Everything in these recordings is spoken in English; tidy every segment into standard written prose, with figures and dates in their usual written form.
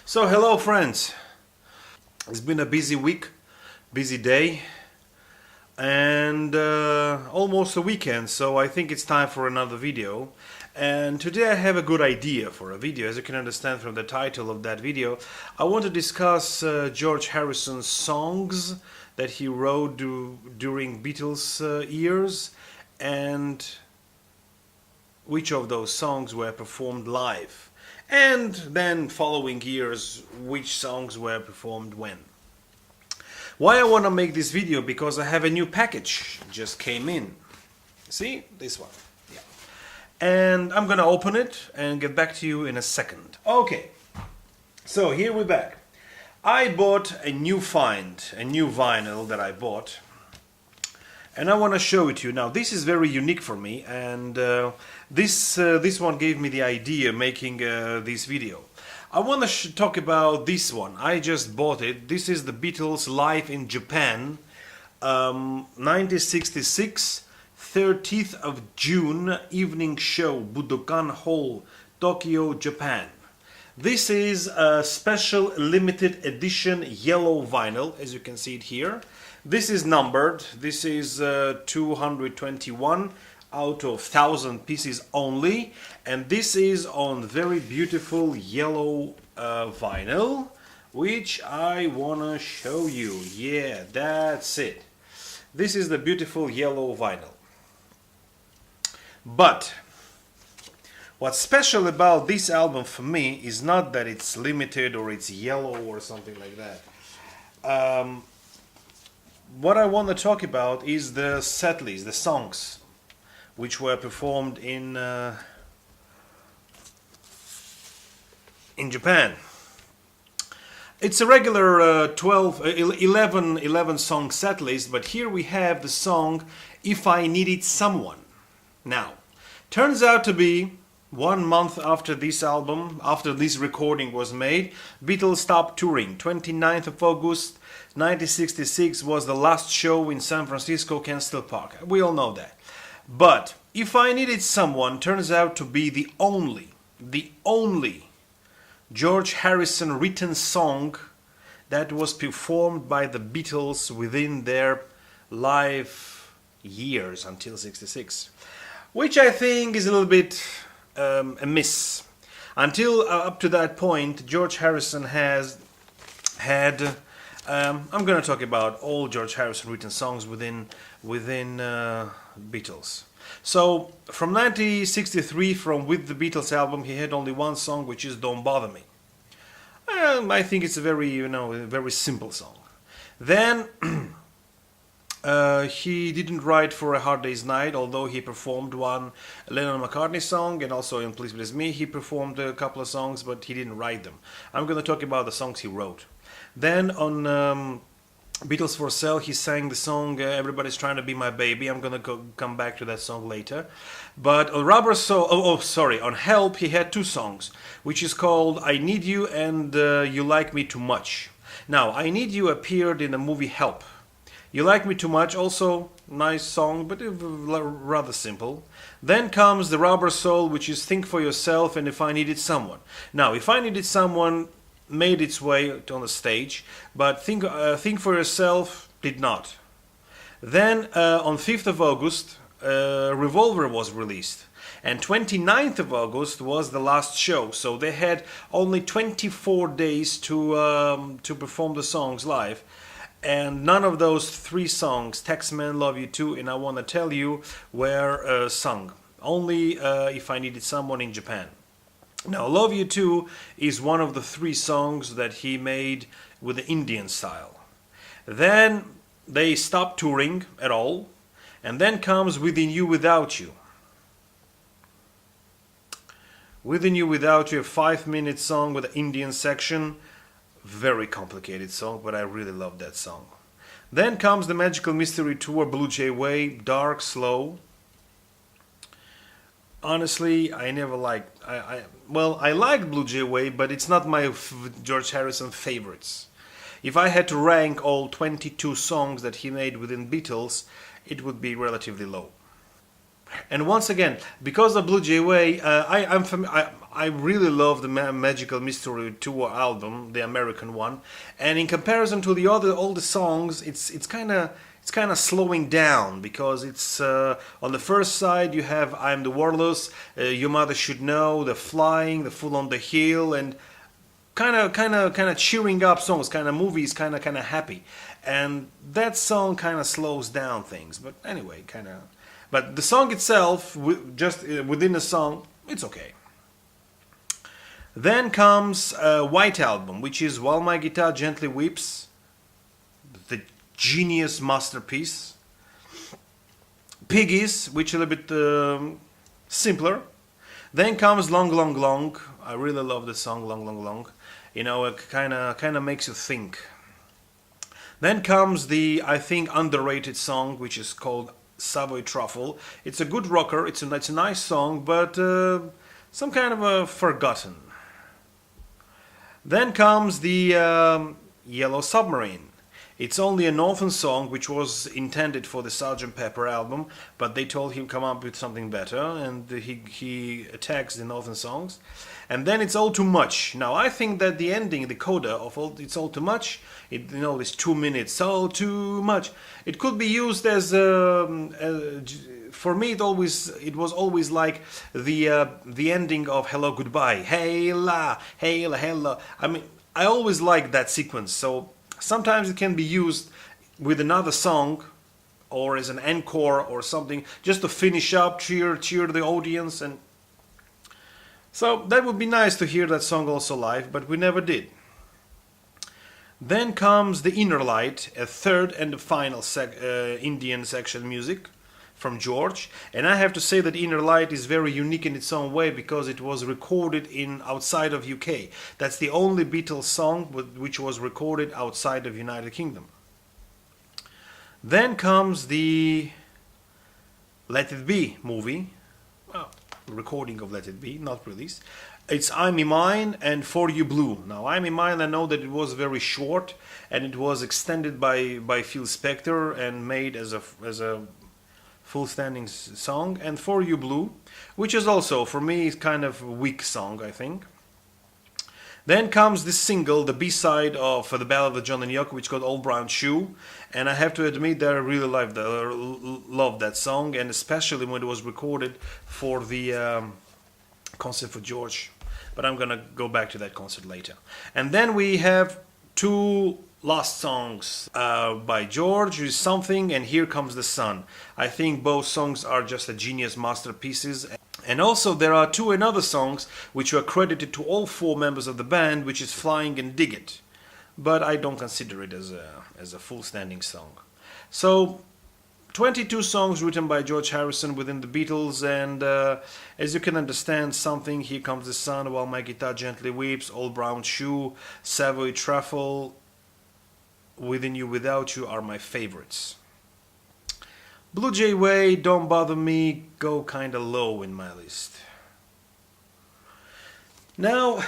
So hello friends, it's been a busy week, busy day and almost a weekend, so I think it's time for another video. And today I have a good idea for a video. As you can understand from the title of that video, I want to discuss G.Harrison's songs that he wrote during Beatles years, and which of those songs were performed live, and then following years which songs were performed when. Why I want to make this video? Because I have a new package just came in. See this one, yeah, and I'm gonna open it and get back to you in a second. Okay, so here we're back. I bought a new vinyl that I bought, and I want to show it to you. Now this is very unique for me, and this one gave me the idea making this video. I want to talk about this one. I just bought it. This is the Beatles live in Japan, 1966, 30th of June, evening show, Budokan Hall, Tokyo, Japan. This is a special limited edition yellow vinyl, as you can see it here. This is numbered. This is 221 out of 1,000 pieces only, and this is on very beautiful yellow vinyl, which I wanna show you. Yeah, that's it. This is the beautiful yellow vinyl. But what's special about this album for me is not that it's limited or it's yellow or something like that. What I want to talk about is the setlist, the songs which were performed in Japan. It's a regular 11 song setlist, but here we have the song If I Needed Someone. Now, turns out to be 1 month after this album, after this recording was made, Beatles stopped touring. 29th of August 1966 was the last show in San Francisco Kensington Park. We all know that. But If I Needed Someone turns out to be the only G.Harrison written song that was performed by the Beatles within their live years until 66, which I think is a little bit a miss. Until up to that point, G.Harrison has had I'm going to talk about all G.Harrison written songs within Beatles. So from 1963, from With the Beatles album, he had only one song, which is Don't Bother Me. I think it's a very, a very simple song. Then he didn't write For a Hard Day's Night, although he performed one Lennon-McCartney song, and also in Please Please Me he performed a couple of songs, but he didn't write them. I'm going to talk about the songs he wrote. Then on Beatles for Sale, he sang the song Everybody's Trying to Be My Baby. I'm going to come back to that song later. But on Rubber Soul, on Help, he had two songs, which is called I Need You and You Like Me Too Much. Now, I Need You appeared in the movie Help. You Like Me Too Much, also nice song, but rather simple. Then comes the Rubber Soul, which is Think for Yourself and If I Needed Someone. Now, If I Needed Someone made its way on the stage, but Think for Yourself did not. Then on 5th of August, Revolver was released, and 29th of August was the last show, so they had only 24 days to perform the songs live, and none of those three songs, Taxman, Love You Too, and I Wanna Tell You, were sung. Only If I Needed Someone in Japan. Now, Love You Too is one of the three songs that he made with the Indian style. Then they stopped touring at all, and then comes Within You Without You. Within You Without You, a 5-minute song with the Indian section. Very complicated song, but I really love that song. Then comes the Magical Mystery Tour, Blue Jay Way, dark, slow. Honestly, I never liked. I like Blue Jay Way, but it's not my G.Harrison favorites. If I had to rank all 22 songs that he made within Beatles, it would be relatively low. And once again, because of Blue Jay Way, I really love the Magical Mystery Tour album, the American one. And in comparison to the other older songs, it's kind of slowing down because it's on the first side you have I'm the Warless, Your Mother Should Know, The Flying, The Fool on the Hill, and kind of cheering up songs, kind of movies, kind of happy. And that song kind of slows down things. But anyway, kind of. But the song itself, just within the song, it's okay. Then comes White Album, which is While My Guitar Gently Weeps, the genius masterpiece. Piggies, which is a little bit simpler. Then comes Long, Long, Long. I really love the song Long, Long, Long. You know, it kind of makes you think. Then comes the, I think, underrated song, which is called Savoy Truffle. It's a good rocker. It's a nice song, but some kind of a forgotten. Then comes the Yellow Submarine. It's only a northern song which was intended for the Sgt. Pepper album, but they told him come up with something better, and he attacks the northern songs. And then it's All Too Much. Now I think that the ending, the coda of It's All Too Much, it's 2 minutes, all too much. It could be used as for me. It was always like the ending of Hello Goodbye. Hey la, hey la, hello. I mean, I always liked that sequence. So sometimes it can be used with another song or as an encore or something, just to finish up, cheer the audience. And so that would be nice to hear that song also live, but we never did. Then comes The Inner Light, a third and the final Indian section music from George. And I have to say that Inner Light is very unique in its own way because it was recorded in outside of UK. That's the only Beatles song which was recorded outside of United Kingdom. Then comes the Let It Be movie. Well, recording of Let It Be, not released. It's I'm in Mine and For You Blue. Now I'm in Mine, I know that it was very short and it was extended by Phil Spector and made as a full standing song. And For You Blue, which is also for me kind of a weak song, I think. Then comes this single, the B-side of the Ballad of John and Yoko, which is called Old Brown Shoe. And I have to admit that I really loved that song, and especially when it was recorded for the concert for George. But I'm gonna go back to that concert later. And then we have two last songs by George, is Something and Here Comes the Sun. I think both songs are just a genius masterpieces. And also there are two another songs which were credited to all four members of the band, which is Flying and Dig It. But I don't consider it as a full standing song. So 22 songs written by G.Harrison within the Beatles, and as you can understand, Something, Here Comes the Sun, While My Guitar Gently Weeps, Old Brown Shoe, Savoy Truffle, Within You Without You are my favorites. Blue Jay Way, Don't Bother Me, go kinda low in my list. Now,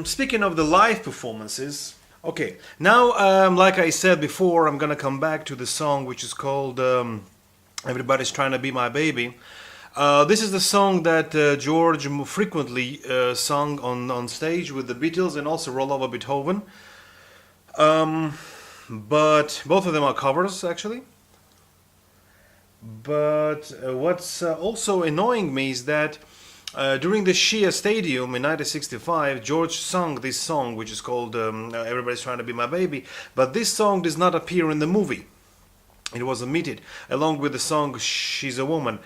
speaking of the live performances, okay, now like I said before, I'm gonna come back to the song which is called Everybody's Trying to Be My Baby. This is the song that George frequently sung on stage with the Beatles and also Roll Over Beethoven. But both of them are covers actually. But what's also annoying me is that during the Shea Stadium in 1965, George sung this song which is called Everybody's Trying to Be My Baby, but this song does not appear in the movie. It was omitted along with the song She's a Woman.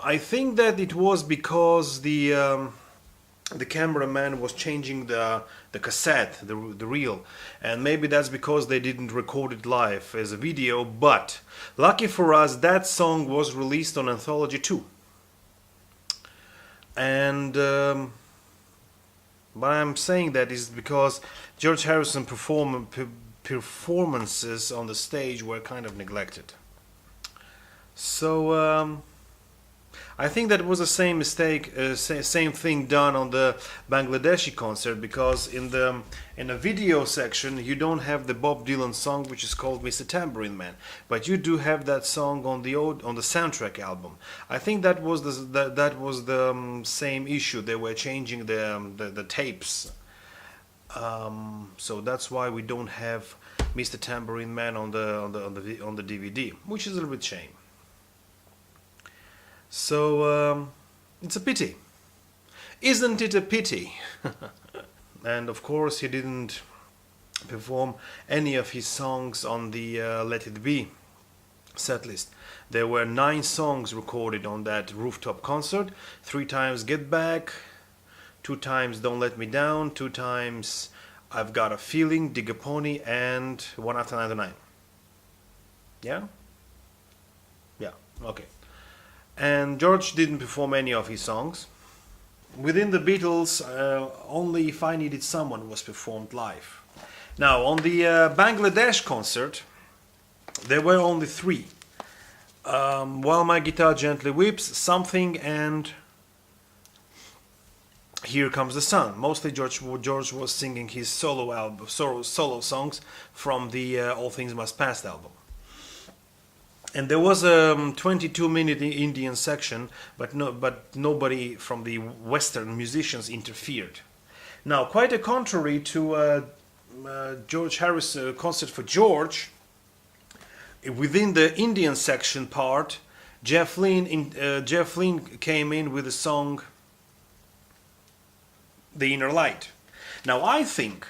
I think that it was because the cameraman was changing the cassette, the reel, and maybe that's because they didn't record it live as a video. But lucky for us, that song was released on Anthology 2. And why I'm saying that is because G.Harrison performances on the stage were kind of neglected. So I think that was the same mistake, same thing done on the Bangladeshi concert, because in the video section you don't have the Bob Dylan song which is called Mr. Tambourine Man, but you do have that song on the soundtrack album. I think that was the same issue. They were changing the tapes, so that's why we don't have Mr. Tambourine Man on the DVD, which is a little bit shame. So it's a pity, isn't it a pity? And of course he didn't perform any of his songs on the Let It Be setlist. There were 9 songs recorded on that rooftop concert. 3 times Get Back, 2 times Don't Let Me Down, 2 times I've Got a Feeling, Dig a Pony, and One After 99. Yeah? Yeah, okay. And George didn't perform any of his songs. Within the Beatles, only If I Needed Someone was performed live. Now, on the Bangladesh concert, there were only 3. While My Guitar Gently Weeps, Something, and Here Comes the Sun. Mostly George was singing his solo songs from the All Things Must Pass album. And there was a 22-minute Indian section, but nobody from the Western musicians interfered. Now, quite a contrary to GHarrison concert for George, within the Indian section part, Jeff Lynne came in with the song The Inner Light. Now, I think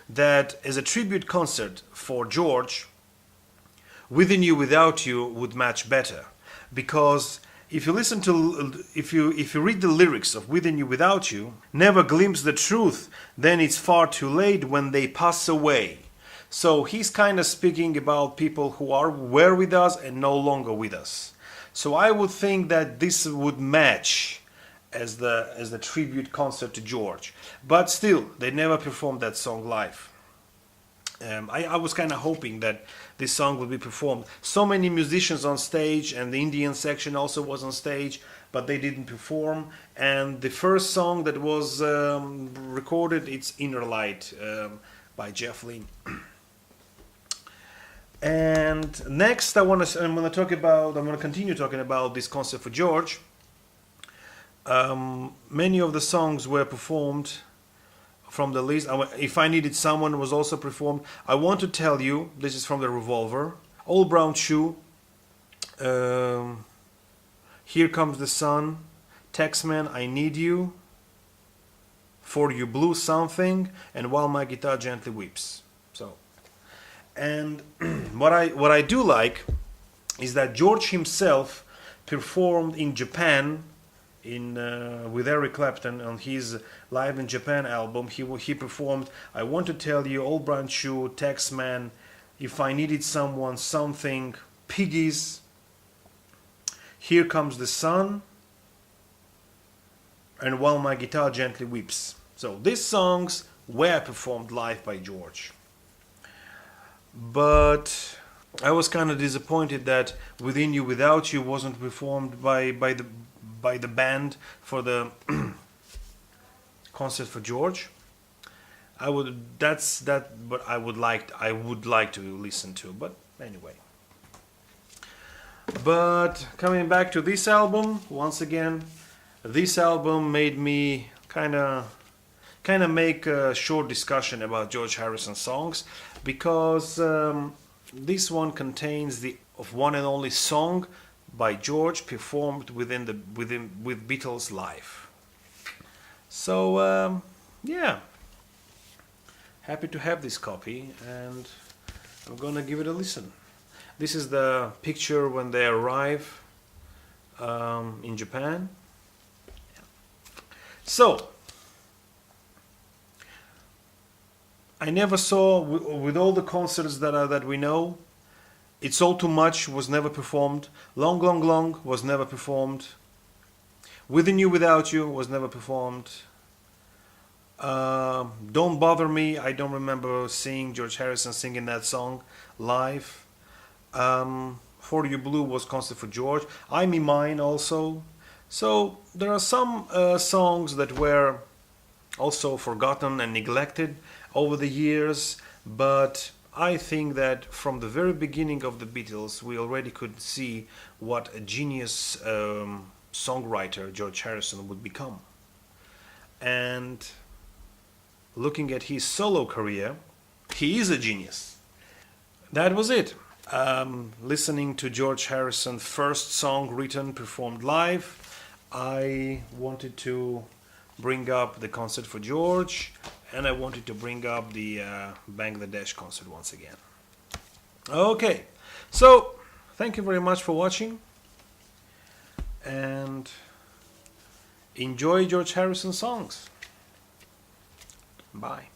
that as a tribute concert for George, Within You Without You would match better, because if you read the lyrics of Within You Without You, never glimpse the truth, then it's far too late when they pass away. So he's kind of speaking about people who were with us and no longer with us. So I would think that this would match as the tribute concert to George. But still, they never performed that song live. I was kind of hoping that this song would be performed. So many musicians on stage, and the Indian section also was on stage, but they didn't perform. And the first song that was recorded, it's Inner Light by Jeff Lynne. And next, I'm going to continue talking about this concert for George. Many of the songs were performed from the list. If I Needed Someone was also performed. I Want to Tell You, this is from the Revolver. Old Brown Shoe, Here Comes the Sun, Taxman, I Need You, For You Blue Something, and While My Guitar Gently Weeps. So, and what I do like is that George himself performed in Japan with Eric Clapton on his Live in Japan album. He performed I Want to Tell You, Old Brown Shoe, Taxman, If I Needed Someone, Something, Piggies, Here Comes the Sun, and While My Guitar Gently Weeps. So these songs were performed live by George. But I was kind of disappointed that Within You Without You wasn't performed by the band for the concert for George. But I would like to listen to. But anyway. But coming back to this album once again, this album made me kind of make a short discussion about GHarrison songs, because this one contains the one and only song by George performed with Beatles live. So yeah, happy to have this copy, and I'm gonna give it a listen. This is the picture when they arrive in Japan. So I never saw, with all the concerts that we know, It's All Too Much was never performed. Long, Long, Long was never performed. Within You Without You was never performed. Don't Bother Me, I don't remember seeing GHarrison singing that song live. For You Blue was concert for George. I Me Mine also. So there are some songs that were also forgotten and neglected over the years, but I think that from the very beginning of the Beatles, we already could see what a genius songwriter George Harrison would become. And looking at his solo career, he is a genius. That was it. Listening to George Harrison's first song written, performed live, I wanted to bring up the concert for George, and I wanted to bring up the Bangladesh concert once again. Okay, so thank you very much for watching, and enjoy George Harrison songs. Bye.